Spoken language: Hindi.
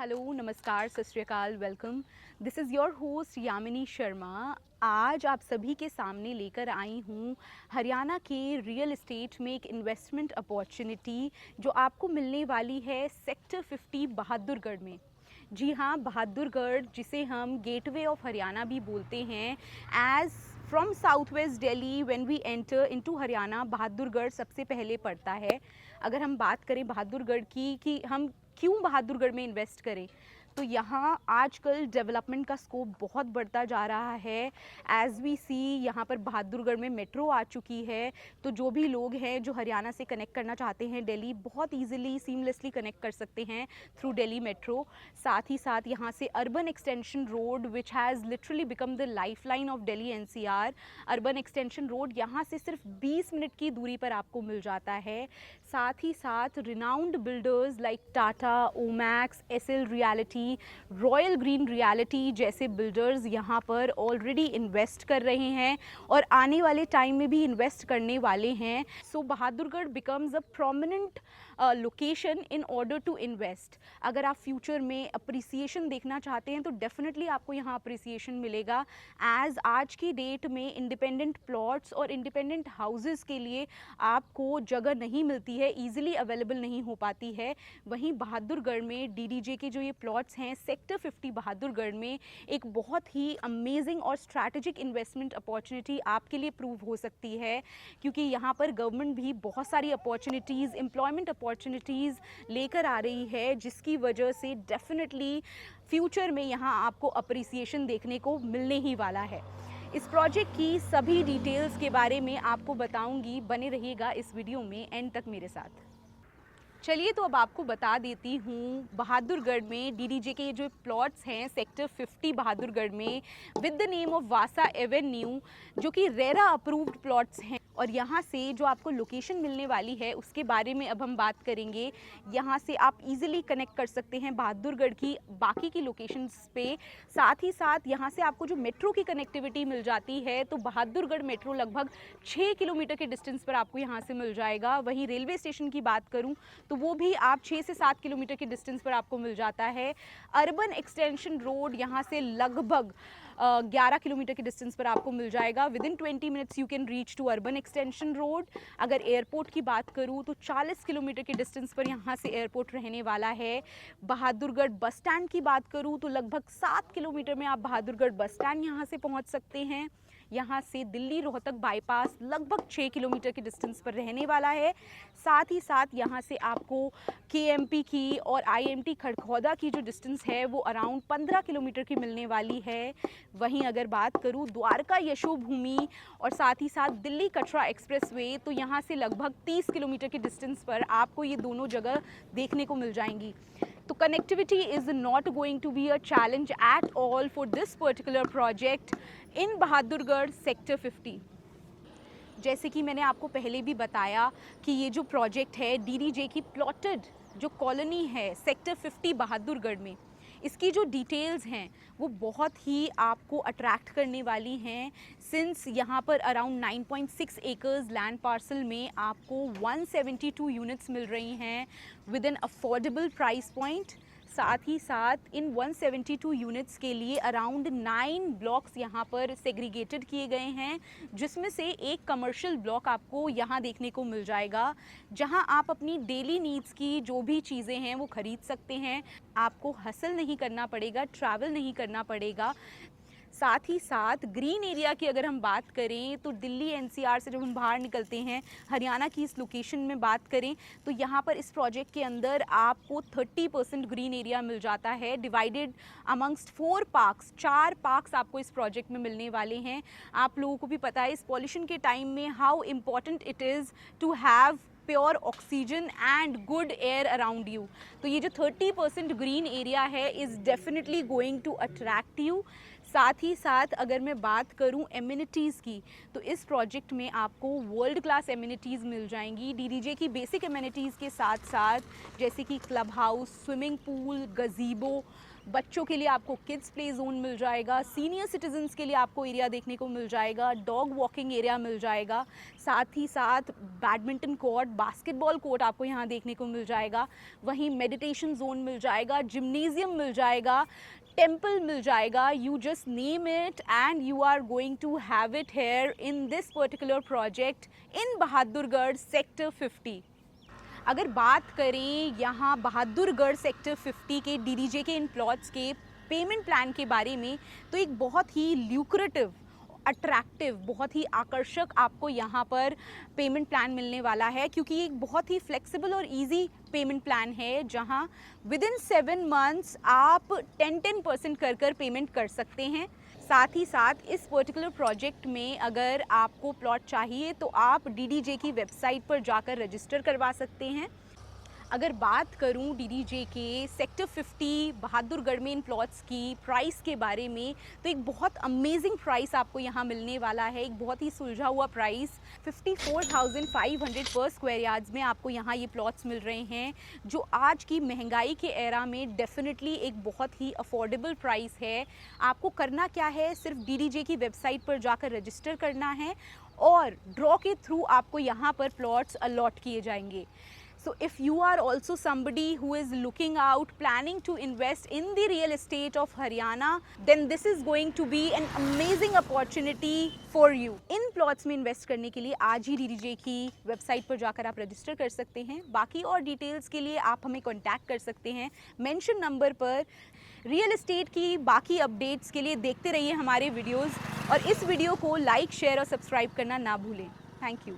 हेलो, नमस्कार, सत श्री अकाल, welcome. This is your host Yamini Sharma. आज आप सभी के सामने लेकर आई हूँ हरियाणा के रियल एस्टेट में एक इन्वेस्टमेंट अपॉर्चुनिटी जो आपको मिलने वाली है सेक्टर 50 बहादुरगढ़ में। जी हाँ, बहादुरगढ़ जिसे हम गेटवे ऑफ हरियाणा भी बोलते हैं। As from south west Delhi when we enter into Haryana, Bahadurgarh सबसे पहले पड़ता है। अगर हम बात करें बहादुरगढ़ की कि हम क्यों बहादुरगढ़ में इन्वेस्ट करें, तो यहाँ आजकल डेवलपमेंट का स्कोप बहुत बढ़ता जा रहा है। एज़ वी सी यहाँ पर बहादुरगढ़ में मेट्रो आ चुकी है, तो जो भी लोग हैं जो हरियाणा से कनेक्ट करना चाहते हैं दिल्ली, बहुत इजीली सीमलेसली कनेक्ट कर सकते हैं थ्रू दिल्ली मेट्रो। साथ ही साथ यहाँ से urban extension road which has literally become the life line of Delhi NCR, urban extension road यहाँ से सिर्फ 20 मिनट की दूरी पर आपको मिल जाता है। साथ ही साथ renowned builders like Tata, Omaxe, SL reality, royal green reality जैसे बिल्डर्स यहाँ पर ऑलरेडी इन्वेस्ट कर रहे हैं और आने वाले टाइम में भी इन्वेस्ट करने वाले हैं। So Bahadurgarh becomes a prominent location in order to invest. अगर आप फ्यूचर में अप्रिसिएशन देखना चाहते हैं तो डेफिनेटली आपको यहाँ अप्रिसिएशन मिलेगा। एज आज की डेट में इंडिपेंडेंट प्लॉट्स और इंडिपेंडेंट हाउसेस के लिए आपको जगह नहीं मिलती है, ईजिली अवेलेबल नहीं हो पाती है। वहीं बहादुरगढ़ में डीडीजे के जो ये प्लॉट्स हैं सेक्टर 50 बहादुरगढ़ में एक बहुत ही अमेजिंग और स्ट्रैटेजिक इन्वेस्टमेंट अपॉर्चुनिटी आपके लिए प्रूव हो सकती है, क्योंकि यहाँ पर गवर्नमेंट भी बहुत सारी अपॉर्चुनिटीज़, एम्प्लॉयमेंट अपॉर्चुनिटीज़ लेकर आ रही है, जिसकी वजह से डेफिनेटली फ्यूचर में यहाँ आपको अप्रिसिएशन देखने को मिलने ही वाला है। इस प्रोजेक्ट की सभी डिटेल्स के बारे में आपको बताऊंगी, बने रहिएगा इस वीडियो में एंड तक मेरे साथ। चलिए तो अब आपको बता देती हूँ बहादुरगढ़ में डीडीजे के ये जो प्लॉट्स हैं सेक्टर 50 बहादुरगढ़ में with the name of Vasa Avenue, जो कि रेरा अप्रूव्ड प्लॉट्स हैं। और यहाँ से जो आपको लोकेशन मिलने वाली है उसके बारे में अब हम बात करेंगे। यहाँ से आप इजीली कनेक्ट कर सकते हैं बहादुरगढ़ की बाकी की लोकेशंस पे। साथ ही साथ यहाँ से आपको जो मेट्रो की कनेक्टिविटी मिल जाती है, तो बहादुरगढ़ मेट्रो लगभग 6 किलोमीटर के डिस्टेंस पर आपको यहाँ से मिल जाएगा। वहीं रेलवे स्टेशन की बात करूँ तो वो भी आप 6 से 7 किलोमीटर के डिस्टेंस पर आपको मिल जाता है। अर्बन एक्सटेंशन रोड यहाँ से लगभग 11 किलोमीटर के डिस्टेंस पर आपको मिल जाएगा। Within 20 minutes you can reach to urban extension road. अगर एयरपोर्ट की बात करूँ तो 40 किलोमीटर के डिस्टेंस पर यहाँ से एयरपोर्ट रहने वाला है। बहादुरगढ़ बस स्टैंड की बात करूँ तो लगभग 7 किलोमीटर में आप बहादुरगढ़ बस स्टैंड यहाँ से पहुँच सकते हैं। यहाँ से दिल्ली रोहतक बाईपास लगभग 6 किलोमीटर के डिस्टेंस पर रहने वाला है। साथ ही साथ यहाँ से आपको केएमपी की और आईएमटी खड़खौदा की जो डिस्टेंस है वो अराउंड 15 किलोमीटर की मिलने वाली है। वहीं अगर बात करूँ द्वारका यशोभूमि और साथ ही साथ दिल्ली कटरा एक्सप्रेसवे, तो यहाँ से लगभग 30 किलोमीटर के डिस्टेंस पर आपको ये दोनों जगह देखने को मिल जाएंगी। तो connectivity is not going to be a challenge at all for this particular project in Bahadurgarh sector 50। जैसे कि मैंने आपको पहले भी बताया कि ये जो प्रोजेक्ट है डीडीजे की प्लॉटेड जो कॉलोनी है सेक्टर 50 बहादुरगढ़ में, इसकी जो डिटेल्स हैं वो बहुत ही आपको अट्रैक्ट करने वाली हैं। सिंस यहाँ पर अराउंड 9.6 एकर्स लैंड पार्सल में आपको 172 यूनिट्स मिल रही हैं with an affordable price point. साथ ही साथ इन 172 यूनिट्स के लिए अराउंड 9 ब्लॉक्स यहाँ पर सेग्रीगेटेड किए गए हैं, जिसमें से एक कमर्शियल ब्लॉक आपको यहाँ देखने को मिल जाएगा, जहाँ आप अपनी डेली नीड्स की जो भी चीज़ें हैं वो खरीद सकते हैं। आपको हसल नहीं करना पड़ेगा, ट्रैवल नहीं करना पड़ेगा। साथ ही साथ ग्रीन एरिया की अगर हम बात करें तो दिल्ली एनसीआर से जब हम बाहर निकलते हैं, हरियाणा की इस लोकेशन में बात करें तो यहाँ पर इस प्रोजेक्ट के अंदर आपको 30% ग्रीन एरिया मिल जाता है, डिवाइडेड अमंगस्ट 4 पार्क्स। 4 पार्क्स आपको इस प्रोजेक्ट में मिलने वाले हैं। आप लोगों को भी पता है इस पॉल्यूशन के टाइम में how important it is to have pure oxygen and good air around you. तो ये जो 30% ग्रीन एरिया है is definitely going to attract you. साथ ही साथ अगर मैं बात करूं एमिनिटीज़ की, तो इस प्रोजेक्ट में आपको वर्ल्ड क्लास एमिनिटीज़ मिल जाएंगी। डीडीजे की बेसिक एमिनिटीज़ के साथ साथ जैसे कि क्लब हाउस, स्विमिंग पूल, गज़ीबो, बच्चों के लिए आपको किड्स प्ले जोन मिल जाएगा, सीनियर सिटीजन्स के लिए आपको एरिया देखने को मिल जाएगा, डॉग वॉकिंग एरिया मिल जाएगा, साथ ही साथ बैडमिंटन कोर्ट, बास्केटबॉल कोर्ट आपको यहाँ देखने को मिल जाएगा, वहीं मेडिटेशन जोन मिल जाएगा, जिम्नेजियम मिल जाएगा, टेम्पल मिल जाएगा। You just name it and you are going to have it here in this particular project in Bahadurgarh sector 50। अगर बात करें यहाँ बहादुरगढ़ सेक्टर 50 के डीडीजे के इन प्लॉट्स के पेमेंट प्लान के बारे में, तो एक बहुत ही ल्यूक्रेटिव, अट्रैक्टिव, बहुत ही आकर्षक आपको यहाँ पर पेमेंट प्लान मिलने वाला है, क्योंकि ये एक बहुत ही फ्लेक्सिबल और इजी पेमेंट प्लान है जहाँ विद इन 7 मंथ्स आप 10% कर पेमेंट कर सकते हैं। साथ ही साथ इस पर्टिकुलर प्रोजेक्ट में अगर आपको प्लॉट चाहिए तो आप डीडीजे की वेबसाइट पर जाकर रजिस्टर करवा सकते हैं। अगर बात करूं डीडीजे के सेक्टर 50 बहादुरगढ़ में इन प्लॉट्स की प्राइस के बारे में, तो एक बहुत अमेजिंग प्राइस आपको यहां मिलने वाला है। एक बहुत ही सुलझा हुआ प्राइस 54,500 पर स्क्वायर यार्ड्स में आपको यहां ये प्लॉट्स मिल रहे हैं, जो आज की महंगाई के एरा में डेफिनेटली एक बहुत ही अफोर्डेबल प्राइस है। आपको करना क्या है, सिर्फ डीडीजे की वेबसाइट पर जाकर रजिस्टर करना है और ड्रॉ के थ्रू आपको यहाँ पर प्लॉट्स अलॉट किए जाएंगे। So if you are also somebody who is looking out, planning to invest in the real estate of Haryana, then this is going to be an amazing opportunity for you. In plots में invest करने के लिए आज ही डीडीजे की वेबसाइट पर जाकर आप रजिस्टर कर सकते हैं। बाकी और डिटेल्स के लिए आप हमें कॉन्टैक्ट कर सकते हैं मेंशन नंबर पर। रियल एस्टेट की बाकी अपडेट्स के लिए देखते रहिए हमारे वीडियोज़, और इस वीडियो को लाइक, शेयर और सब्सक्राइब करना ना भूलें। Thank you.